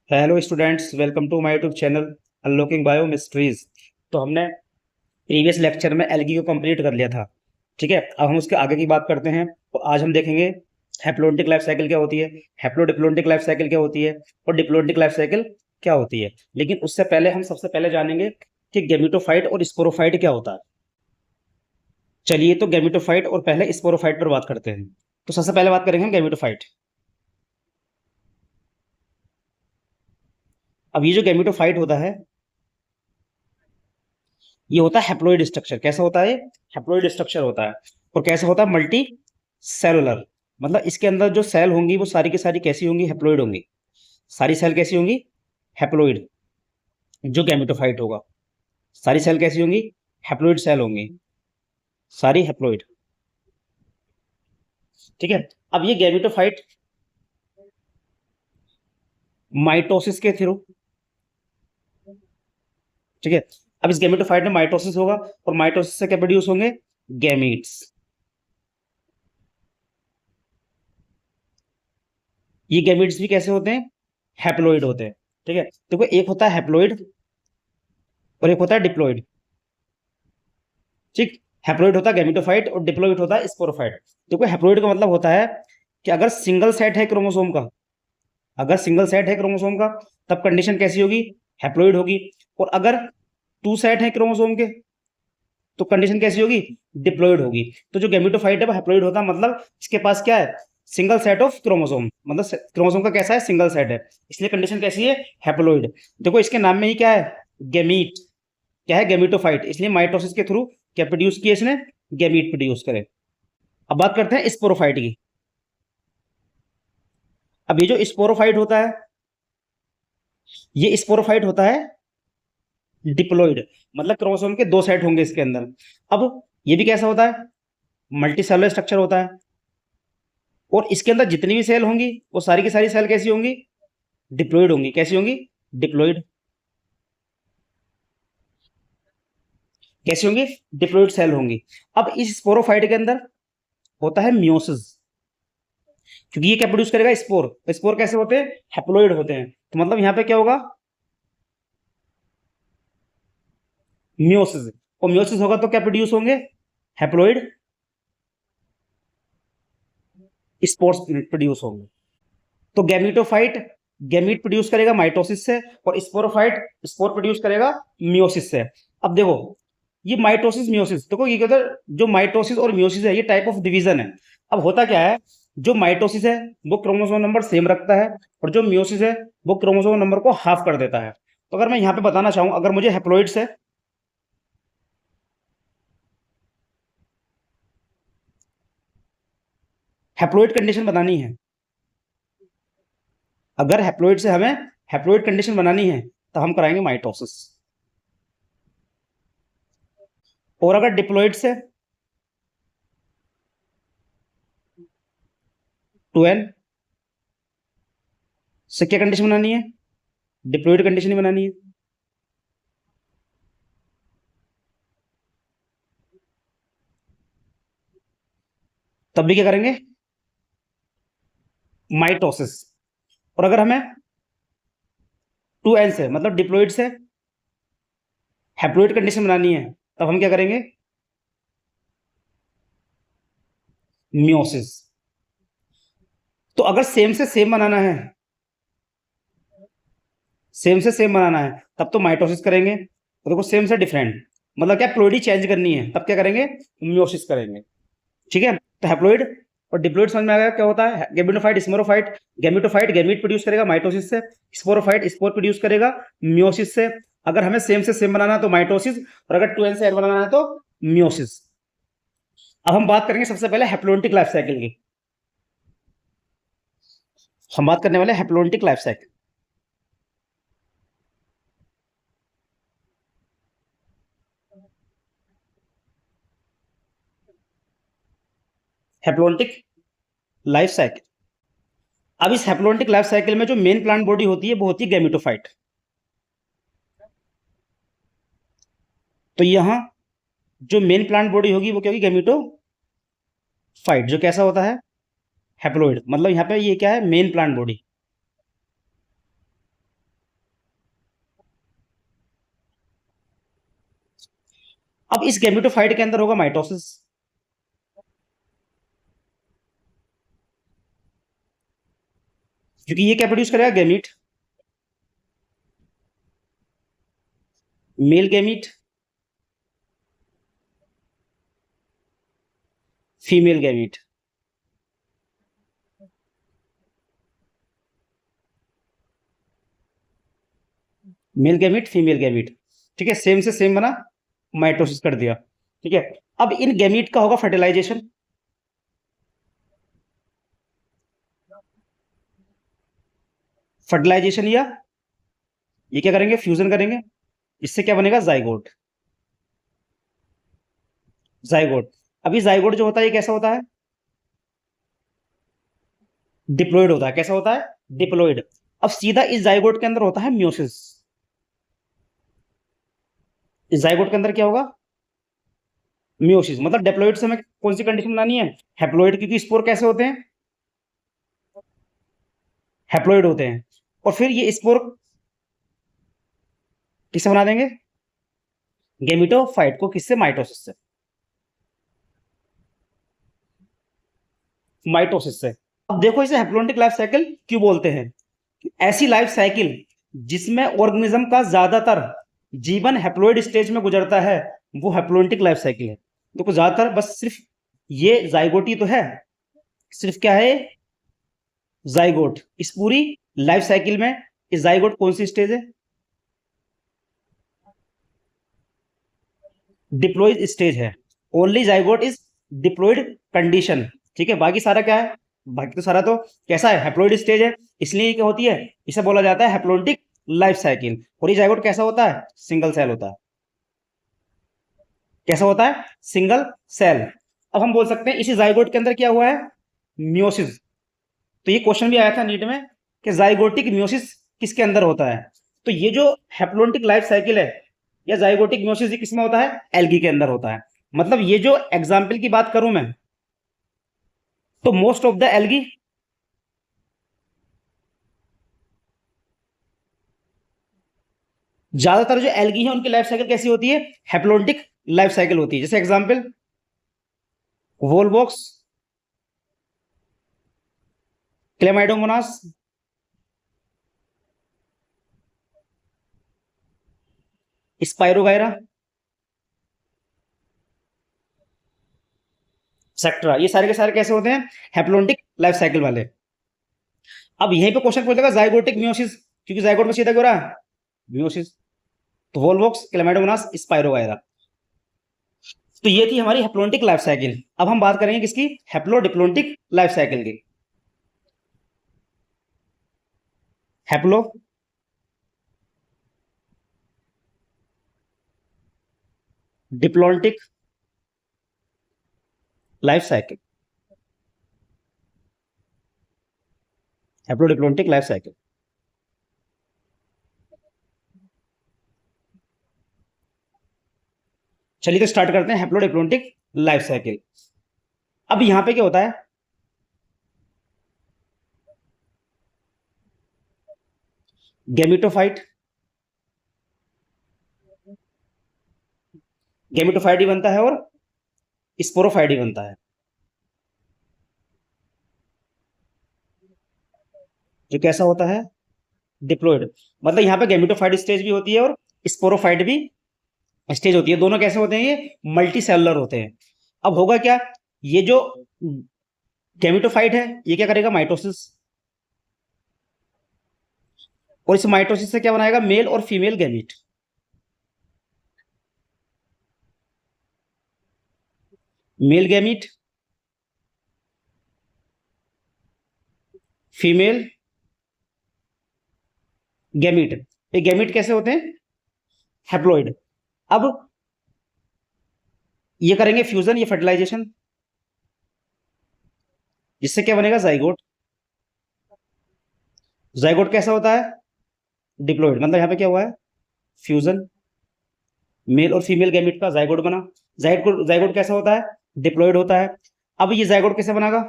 Hello students, welcome to my YouTube channel unlocking bio mysteries. तो हमने previous lecture में algae को complete कर लिया था। ठीक है, अब हम उसके आगे की बात करते हैं। तो आज हम देखेंगे हैप्लोडिप्लोइडिक लाइफ साइकिल क्या होती है, हैप्लोडिप्लोइडिक लाइफ साइकिल क्या होती है और डिप्लोइडिक लाइफ साइकिल क्या होती है। लेकिन उससे पहले हम सबसे पहले जानेंगे कि गैमेटोफाइट और स्पोरोफाइट क्या होता है। चलिए, तो गैमेटोफाइट और पहले स्पोरोफाइट पर बात करते हैं। तो सबसे पहले बात करेंगे हम गैमेटोफाइट। अब ये जो गैमेटोफाइट होता है, ये होता है हैप्लॉइड स्ट्रक्चर। कैसा होता है? हैप्लॉइड स्ट्रक्चर होता है। और कैसा होता है? Multi cellular. मतलब इसके अंदर जो सेल होंगी वो सारी की सारी कैसी होंगी? हैप्लॉइड होंगी। सारी सेल कैसी होंगी? हैप्लॉइड। जो गैमेटोफाइट होगा, सारी सेल कैसी होंगी? हैप्लॉइड सेल होंगी, सारी हैप्लॉइड। ठीक है। अब ये गैमेटोफाइट माइटोसिस के थ्रू, ठीक है, अब इस गैमेटोफाइट में माइटोसिस होगा और माइटोसिस से क्या प्रोड्यूस होंगे? गैमीट्स। ये गैमीट्स भी कैसे होते हैं? हैप्लॉइड होते हैं। ठीक है, देखो, एक होता है हैप्लॉइड और एक होता है डिप्लॉइड। ठीक, हैप्लॉइड होता है गैमेटोफाइट और डिप्लॉइड होता है स्पोरोफाइट। देखो, हैप्लॉइड का मतलब होता है कि अगर सिंगल सेट है क्रोमोसोम का, अगर सिंगल सेट है क्रोमोसोम का, तब कंडीशन कैसी होगी? हैप्लॉइड होगी। और अगर टू सेट है क्रोमोसोम के, तो कंडीशन कैसी होगी? डिप्लॉइड होगी। तो जो गैमेटोफाइट है वो हैप्लॉइड होता है, मतलब इसके पास क्या है? सिंगल सेट ऑफ क्रोमोसोम, मतलब क्रोमोसोम का कैसा है? सिंगल सेट है, इसलिए कंडीशन कैसी है? हैप्लॉइड। देखो, इसके नाम में ही क्या है? गैमीट। क्या है? गैमेटोफाइट। इसलिए माइटोसिस के थ्रू क्या प्रोड्यूस किया इसने? गैमीट प्रोड्यूस करे। अब बात करते हैं स्पोरोफाइट की। अब ये जो स्पोरोफाइट होता है, ये स्पोरोफाइट होता है डिप्लॉइड। मतलब क्रोमोसोम के दो सेट होंगे इसके अंदर। अब ये भी कैसा होता है? मल्टी सेलुलर स्ट्रक्चर होता है। और इसके अंदर जितनी भी सेल होंगी वो सारी की सारी सेल कैसी होंगी? डिप्लॉइड होंगी। कैसी होंगी? डिप्लॉइड। कैसी होंगी? डिप्लॉइड सेल होंगी। अब इस स्पोरोफाइट के अंदर होता है मियोसिस, क्योंकि ये क्या प्रोड्यूस करेगा? स्पोर। स्पोर कैसे होते हैं? हैप्लॉइड होते हैं। तो मतलब यहां पे क्या होगा? मियोसिस। और मियोसिस होगा तो क्या प्रोड्यूस होंगे? हैप्लॉइड स्पोर्स प्रोड्यूस होंगे। तो गैमेटोफाइट गैमीट प्रोड्यूस करेगा माइटोसिस से, और स्पोरोफाइट स्पोर प्रोड्यूस करेगा मियोसिस से। अब देखो, ये माइटोसिस मियोसिस, देखो ये कहते हैं, जो माइटोसिस और मियोसिस है ये टाइप ऑफ डिवीजन है। अब होता क्या है? जो माइटोसिस है वो क्रोमोसोम नंबर सेम रखता है, और जो मियोसिस है वो क्रोमोसोम नंबर को हाफ कर देता है। तो अगर मैं यहाँ पे बताना चाहूँ, अगर मुझे हैप्लॉइड्स है, हैप्लॉइड कंडीशन बनानी है, अगर हैप्लॉइड से हमें हैप्लॉइड कंडीशन बनानी है तो हम कराएंगे माइटोसिस। और अगर डिप्लॉइड टू एन से क्या कंडीशन बनानी है? डिप्लॉइड कंडीशन ही बनानी है। तब भी क्या करेंगे? माइटोसिस। और अगर हमें टू एन से, मतलब डिप्लॉइड से हैप्लॉइड कंडीशन बनानी है, तब हम क्या करेंगे? मियोसिस। तो अगर सेम से सेम बनाना है, सेम से सेम बनाना है, तब तो माइटोसिस करेंगे। तो देखो, सेम से डिफरेंट, मतलब क्या, प्लॉइडी चेंज करनी है, तब क्या करेंगे? मियोसिस करेंगे। ठीक है, तो हैप्लॉइड और डिप्लॉइड समझ में आ गया क्या होता है? Gametophyte sporophyte. Gametophyte gamete produce करेगा माइटोसिस से, स्पोरोफाइट स्पोर प्रोड्यूस करेगा मियोसिस से। अगर हमें सेम से सेम बनाना है तो माइटोसिस, और अगर टू एन से एन बनाना है तो मियोसिस। अब हम बात करेंगे सबसे पहले हैप्लोइडिक लाइफ साइकिल की। हम बात करने वाले haploidic life cycle. Haploidic life cycle. अब इस हैप्लोइडिक लाइफ साइकिल में जो मेन प्लांट बॉडी होती है वो होती है गैमेटोफाइट। तो यहां जो मेन प्लांट बॉडी होगी वो क्या होगी? गैमेटोफाइट। जो कैसा होता है? हैप्लॉइड। मतलब यहाँ पे ये क्या है? Main plant body. अब इस गैमेटोफाइट के अंदर होगा माइटोसिस, क्योंकि ये क्या प्रोड्यूस करेगा, gamete, male gamete, female gamete. Male gamete, female gamete. ठीक है, सेम से सेम बना, माइटोसिस कर दिया। ठीक है, अब इन गैमीट का होगा फर्टिलाइजेशन, फर्टिलाइजेशन या ये क्या करेंगे, फ्यूजन करेंगे, इससे क्या बनेगा, जाइगोट, जाइगोट। अभी जाइगोट जो होता है ये कैसा होता है, डिप्लॉइड होता है। कैसा होता है, डिप्लॉइड। अब सीधा इस जाइगोट के अंदर होता है म्योसिस। इस जाइगोट के अंदर क्या होगा, म्योसिस। मतलब डिप्लॉइड से हमें कौन सी कंडीशन बनानी है, हैप्लॉइड, क्योंकि स्पोर कैसे होते हैं, हैप्लॉइड होते हैं। और फिर ये स्पोर किससे बना देंगे, गेमिटोफाइट को, किससे, माइटोसिस से, माइटोसिस से। अब देखो इसे हैप्लोइडिक लाइफ साइकिल क्यों बोलते हैं, ऐसी लाइफ साइकिल जिसमें ऑर्गेनिज्म का ज्यादातर जीवन हैप्लोइड स्टेज में गुजरता है, वो हैप्लोइडिक लाइफ साइकिल है। देखो ज्यादातर बस सिर्फ ये जाइगोटी तो है, सिर्फ क्या है, जाइगोट। इस पूरी लाइफ साइकिल में इस जाइगोट कौन सी स्टेज है, डिप्लॉइड स्टेज है। Only zygote is diploid condition. ठीक है, बाकी सारा क्या है, बाकी तो सारा तो कैसा है, हैप्लॉइड स्टेज है। इसलिए क्या होती है, इसे बोला जाता है हैप्लोइडिक लाइफ साइकिल। और ये जाइगोट कैसा होता है, सिंगल सेल होता है। कैसा होता है, सिंगल सेल। अब हम बोल सकते हैं इसी जाइगोट के अंदर क्या हुआ है, म्योसिस। तो ये क्वेश्चन भी आया था नीट में कि जाइगोटिक म्योसिस किसके अंदर होता है। तो ये जो हैप्लोइडिक लाइफ साइकिल है या जाइगोटिक म्योसिस, ये किसमें होता है, एल्गी के अंदर होता है। मतलब ये जो एग्जाम्पल की बात करूं मैं, तो मोस्ट ऑफ द एल्गी, ज्यादातर जो एल्गी है उनकी लाइफ साइकिल कैसी होती है, हैप्लोइडिक लाइफ साइकिल होती है। जैसे एग्जांपल वोलवॉक्स, क्लेमाइडोमोनास, स्पाइरोगायरा, सेक्ट्रा, ये सारे के सारे कैसे होते हैं, हैप्लोइडिक लाइफ साइकिल वाले। अब यहीं पे क्वेश्चन पूछेगा जाइगोटिक मियोसिस, क्योंकि जाइगोट में सीधा क्यों रहा है, मियोसिस। तो वोलवॉक्स, क्लेमाइडोमोनास, स्पाइरोगायरा। तो ये थी हमारी हैप्लोइडिक लाइफ साइकिल। अब हम बात करेंगे किसकी, हैप्लोडिप्लोइडिक लाइफ साइकिल की। Haplodiploidic life cycle, haplodiploidic life cycle. चलिए तो स्टार्ट करते हैं हैप्लोडिप्लोइडिक लाइफ साइकिल। अब यहां पे क्या होता है, गैमेटोफाइट, गैमेटोफाइट ही बनता है और स्पोरोफाइट ही बनता है। जो कैसा होता है, डिप्लॉइड। मतलब यहाँ पे गैमेटोफाइट स्टेज भी होती है और स्पोरोफाइट भी स्टेज होती है। दोनों कैसे होते हैं, ये मल्टी सेलुलर होते हैं। अब होगा क्या, ये जो गैमेटोफाइट है ये क्या करेगा, माइटोसिस। और इस माइटोसिस से क्या बनाएगा, मेल और female gamete. Male gamete, female gamete. ये गैमीट कैसे होते हैं, हैप्लॉइड। अब ये करेंगे फ्यूजन, ये फर्टिलाइजेशन, जिससे क्या बनेगा, जाइगोट। जाइगोट कैसा होता है, डिप्लॉइड। मतलब यहां पे क्या हुआ है, फ्यूजन, मेल और फीमेल गैमीट का जाइगोट बना। जाइगोट, जाइगोट कैसा होता है, डिप्लॉइड होता है। अब ये जाइगोट कैसे बनेगा,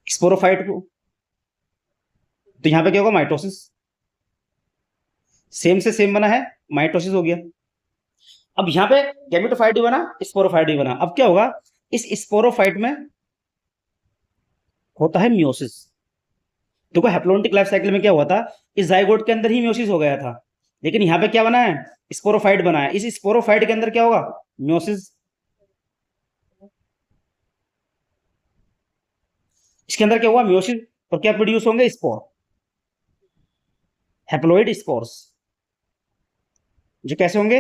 स्पोरोफाइट को। तो यहां पे क्या होगा, माइटोसिस। सेम से सेम बना है, माइटोसिस हो गया। अब यहाँ पे गैमेटोफाइट भी बना, स्पोरोफाइट भी बना। अब क्या होगा, इस स्पोरोफाइट में होता है मियोसिस। देखो हैप्लोइडिक लाइफ साइकिल में क्या हुआ था, इस जाइगोट के अंदर ही मियोसिस हो गया था, लेकिन यहाँ पे क्या बना है, स्पोरोफाइट बना है। इस स्पोरोफाइट के अंदर क्या होगा, मियोसिस। इसके अंदर क्या हुआ, मियोसिस, और क्या प्रोड्यूस होंगे, स्पोर, हैप्लोइड स्पोर्स, जो कैसे होंगे,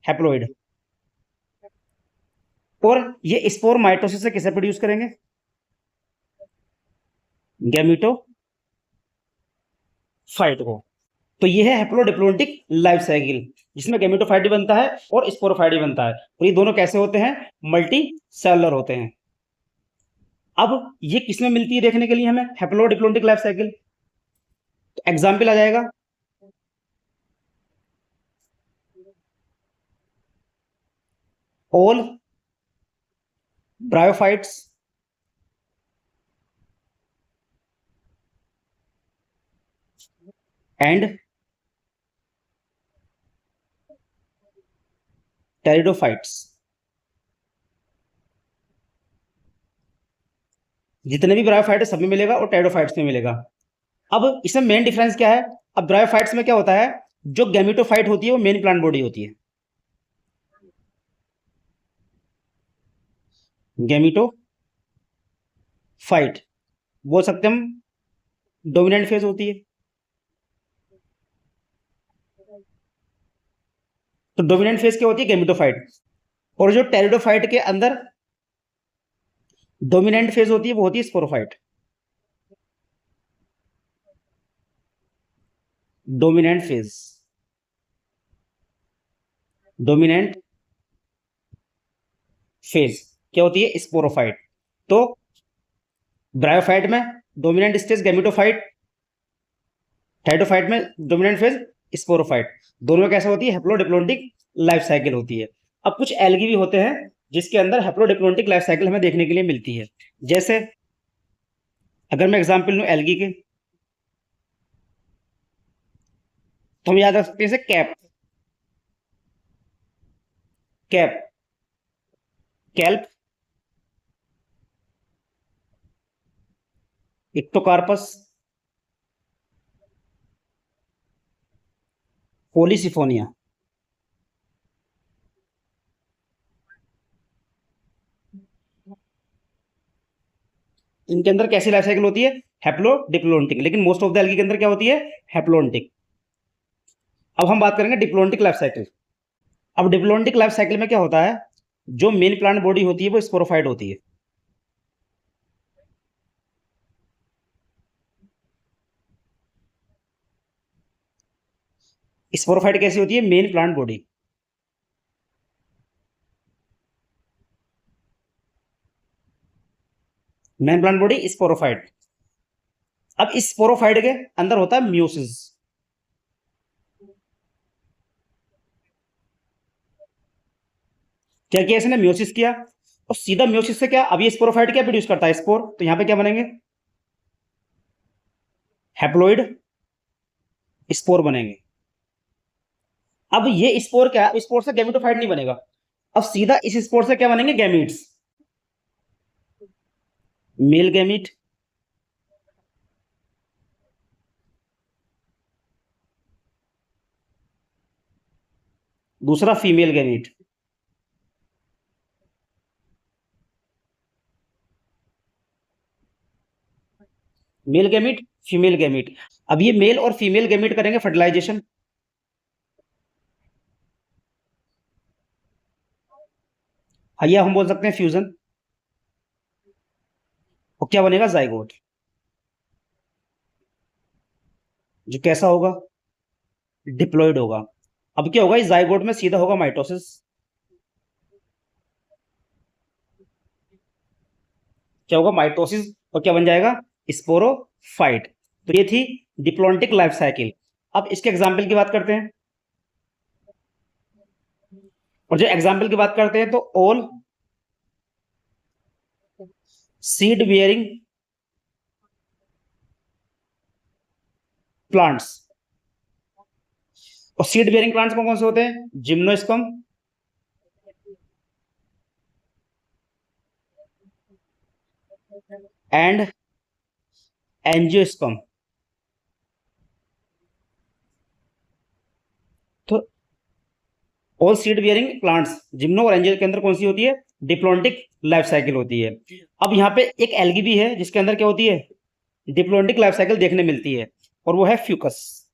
हैप्लोइड। और ये स्पोर माइटोसिस से किसे प्रोड्यूस करेंगे, गैमेटोफाइट को। तो ये है हैप्लोडिप्लोइडिक लाइफ साइकिल, जिसमें गैमेटोफाइट भी बनता है और स्पोरोफाइट भी बनता है, और ये दोनों कैसे होते हैं, मल्टी सेलुलर होते हैं। अब ये किसमें मिलती है देखने के लिए हमें, हैप्लोडिप्लोइडिक लाइफ साइकिल। तो एग्जाम्पल आ जाएगा, ऑल ब्रायोफाइट्स एंड टेरिडोफाइट्स। जितने भी ब्रायोफाइट है सब में मिलेगा और टेरिडोफाइट्स में मिलेगा। अब इसमें मेन डिफरेंस क्या है, अब ब्रायोफाइट्स में क्या होता है, जो गैमेटोफाइट होती है वो मेन प्लांट बॉडी होती है, गैमेटोफाइट बोल सकते हैं हम, डोमिनेंट फेज होती है। तो डोमिनेंट फेज क्या होती है, गैमेटोफाइट। और जो टेरिडोफाइट के अंदर डोमिनेंट फेज होती है वो होती है sporophyte. Dominant phase, dominant phase क्या होती है, स्पोरोफाइट। तो ब्रायोफाइट में डोमिनेंट स्टेज गैमेटोफाइट, टेरिडोफाइट में डोमिनेंट फेज स्पोरोफाइट। दोनों में कैसे होती है, हैप्लोडिप्लोइडिक लाइफ साइकिल होती है। अब कुछ एल्गी भी होते हैं जिसके अंदर हैप्लोडिप्लोइडिक लाइफ साइकिल हमें देखने के लिए मिलती है। जैसे अगर मैं एग्जांपल लूं एल्गी के, तो हम याद रख सकते हैं जैसे कैप, कैप, कैल्प, इक्टोकार्पस, पोलिसिफोनिया। इनके अंदर कैसी लाइफ साइकिल होती है, हैप्लोडिप्लोइडिक, लेकिन मोस्ट ऑफ द एल्गी के अंदर क्या होती है, हैप्लोइडिक। अब हम बात करेंगे डिप्लोइडिक लाइफ साइकिल। अब डिप्लोइडिक लाइफ साइकिल में क्या होता है, जो मेन प्लांट बॉडी होती है वो स्पोरोफाइट होती है। स्पोरोफाइट कैसी होती है, main plant body. Main plant body sporophyte. अब इस स्पोरोफाइट के अंदर होता है म्यूसिस। क्या किया इसने, म्यूसिस किया, और सीधा म्यूसिस से क्या, अब ये स्पोरोफाइट क्या प्रोड्यूस करता है, स्पोर। तो यहां पे क्या बनेंगे, हैप्लोइड स्पोर बनेंगे। अब ये स्पोर क्या, स्पोर से गैमेटोफाइट नहीं बनेगा, अब सीधा इस स्पोर से क्या बनेंगे, गैमीट्स, मेल गैमीट, दूसरा female gamete. Male gamete, female gamete. अब ये मेल और फीमेल गैमीट करेंगे फर्टिलाइजेशन, या हम बोल सकते हैं फ्यूजन, और क्या बनेगा, जाइगोट, जो कैसा होगा, डिप्लॉयड होगा। अब क्या होगा, इस जाइगोट में सीधा होगा माइटोसिस, क्या होगा, माइटोसिस, और क्या बन जाएगा, स्पोरोफाइट। तो ये थी डिप्लॉन्टिक लाइफ साइकिल। अब इसके एग्जाम्पल की बात करते हैं, और जो एग्जाम्पल की बात करते हैं तो ऑल सीड बियरिंग प्लांट्स। और सीड बियरिंग प्लांट्स कौन कौन से होते हैं, जिम्नोस्पर्म, एंड एंजियोस्पर्म। तो all seed bearing plants, gymno और एंजियो के अंदर कौन सी होती है? डिप्लॉन्टिक लाइफ साइकिल होती है। अब यहाँ पे एक एल्गी भी है जिसके अंदर क्या होती है? डिप्लॉन्टिक लाइफ साइकिल देखने मिलती है, और वो है फ्यूकस।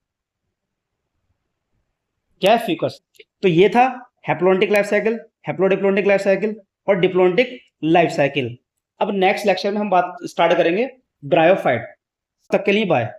क्या है? फ्यूकस। तो ये था haplontic life cycle, haplodiplontic life cycle और डिप्लॉन्टिक लाइफ साइकिल। अब नेक्स्ट लेक्चर में हम बात स्टार्ट करेंगे ब्रायोफाइट। तब तक के लिए बाय।